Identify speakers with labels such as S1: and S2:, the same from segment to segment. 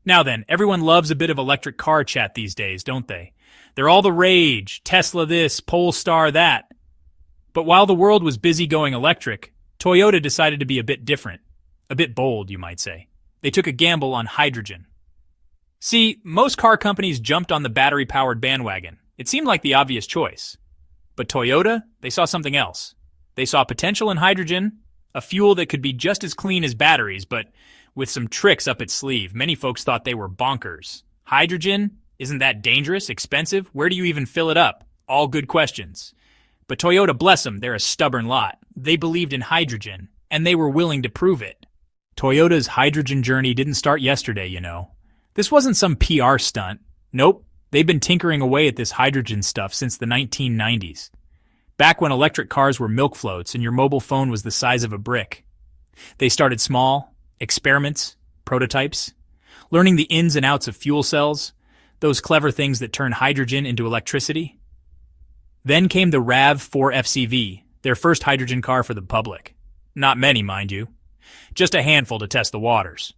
S1: Now then, everyone loves a bit of electric car chat these days, don't they? They're all the rage, Tesla this, Polestar that. But while the world was busy going electric, Toyota decided to be a bit different. A bit bold, you might say. They took a gamble on hydrogen. See, most car companies jumped on the battery-powered bandwagon. It seemed like the obvious choice. But Toyota, they saw something else. They saw potential in hydrogen, a fuel that could be just as clean as batteries, but with some tricks up its sleeve. Many folks thought they were bonkers. Hydrogen? Isn't that dangerous, expensive? Where do you even fill it up? All good questions. But Toyota, bless them, they're a stubborn lot. They believed in hydrogen, and they were willing to prove it. Toyota's hydrogen journey didn't start yesterday, you know. This wasn't some PR stunt. Nope, they've been tinkering away at this hydrogen stuff since the 1990s. Back when electric cars were milk floats and your mobile phone was the size of a brick. They started small, experiments, prototypes, learning the ins and outs of fuel cells, those clever things that turn hydrogen into electricity. Then came the RAV4 FCV, their first hydrogen car for the public. Not many, mind you. Just a handful to test the waters.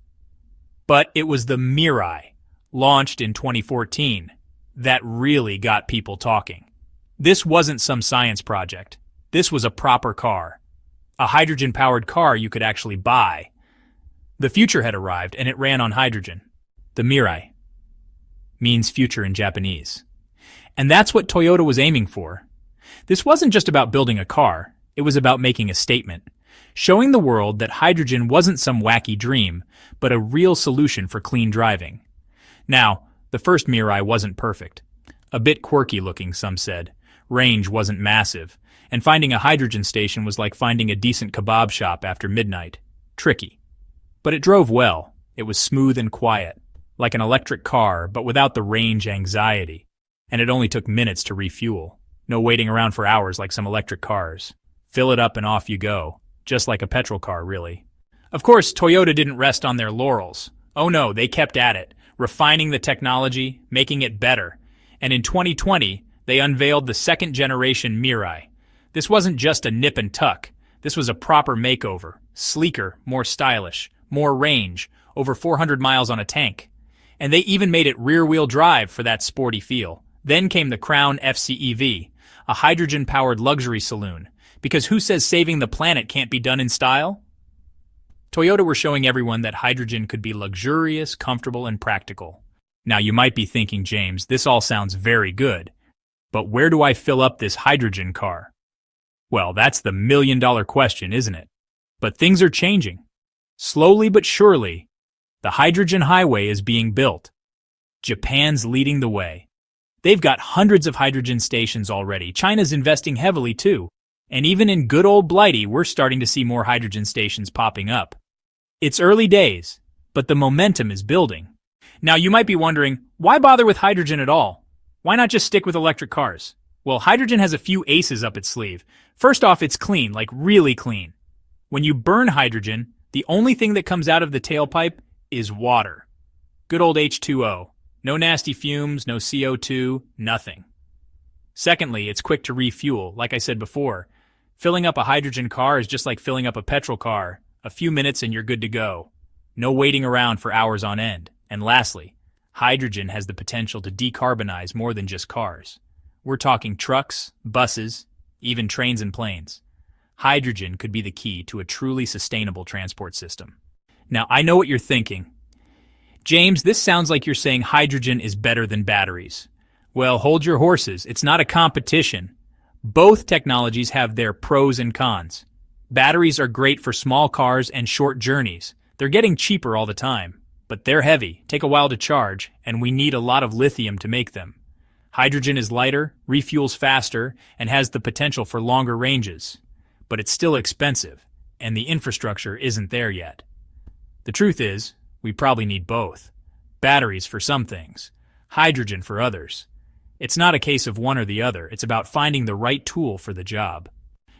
S1: But it was the Mirai, launched in 2014, that really got people talking. This wasn't some science project. This was a proper car. A hydrogen-powered car you could actually buy. The future had arrived, and it ran on hydrogen. The Mirai means future in Japanese. And that's what Toyota was aiming for. This wasn't just about building a car. It was about making a statement, showing the world that hydrogen wasn't some wacky dream, but a real solution for clean driving. Now, the first Mirai wasn't perfect. A bit quirky looking, some said. Range wasn't massive, and finding a hydrogen station was like finding a decent kebab shop after midnight. Tricky. But it drove well. It was smooth and quiet, like an electric car, but without the range anxiety. And it only took minutes to refuel. No waiting around for hours like some electric cars. Fill it up and off you go. Just like a petrol car, really. Of course, Toyota didn't rest on their laurels. Oh no, they kept at it, refining the technology, making it better. And in 2020, they unveiled the second-generation Mirai. This wasn't just a nip and tuck. This was a proper makeover. Sleeker, more stylish, more range, over 400 miles on a tank. And they even made it rear-wheel drive for that sporty feel. Then came the Crown FCEV, a hydrogen-powered luxury saloon. Because who says saving the planet can't be done in style? Toyota were showing everyone that hydrogen could be luxurious, comfortable, and practical. Now you might be thinking, James, this all sounds very good. But where do I fill up this hydrogen car? Well, that's the million-dollar question, isn't it? But things are changing. Slowly but surely, the hydrogen highway is being built. Japan's leading the way. They've got hundreds of hydrogen stations already. China's investing heavily too. And even in good old Blighty, we're starting to see more hydrogen stations popping up. It's early days, but the momentum is building. Now you might be wondering, why bother with hydrogen at all? Why not just stick with electric cars? Well, hydrogen has a few aces up its sleeve. First off, it's clean, like really clean. When you burn hydrogen, the only thing that comes out of the tailpipe is water. Good old H2O. No nasty fumes, no CO2, nothing. Secondly, it's quick to refuel, like I said before. Filling up a hydrogen car is just like filling up a petrol car. A few minutes and you're good to go. No waiting around for hours on end. And lastly, hydrogen has the potential to decarbonize more than just cars. We're talking trucks, buses, even trains and planes. Hydrogen could be the key to a truly sustainable transport system. Now, I know what you're thinking. James, this sounds like you're saying hydrogen is better than batteries. Well, hold your horses. It's not a competition. Both technologies have their pros and cons. Batteries are great for small cars and short journeys. They're getting cheaper all the time. But they're heavy, take a while to charge, and we need a lot of lithium to make them. Hydrogen is lighter, refuels faster, and has the potential for longer ranges. But it's still expensive, and the infrastructure isn't there yet. The truth is, we probably need both. Batteries for some things, hydrogen for others. It's not a case of one or the other, it's about finding the right tool for the job.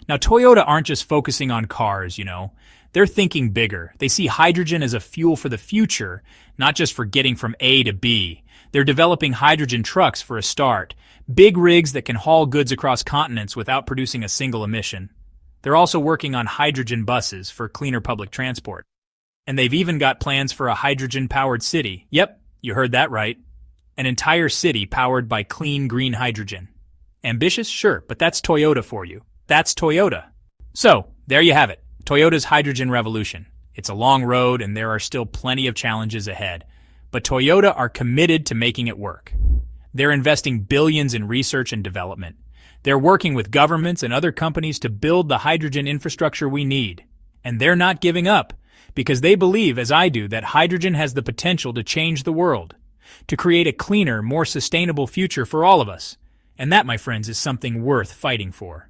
S1: Now, Toyota aren't just focusing on cars, you know. They're thinking bigger. They see hydrogen as a fuel for the future, not just for getting from A to B. They're developing hydrogen trucks for a start, big rigs that can haul goods across continents without producing a single emission. They're also working on hydrogen buses for cleaner public transport. And they've even got plans for a hydrogen-powered city. Yep, you heard that right. An entire city powered by clean green hydrogen. Ambitious? Sure, but that's Toyota for you. That's Toyota. So, there you have it. Toyota's hydrogen revolution. It's a long road and there are still plenty of challenges ahead. But Toyota are committed to making it work. They're investing billions in research and development. They're working with governments and other companies to build the hydrogen infrastructure we need. And they're not giving up, because they believe, as I do, that hydrogen has the potential to change the world, to create a cleaner, more sustainable future for all of us. And that, my friends, is something worth fighting for.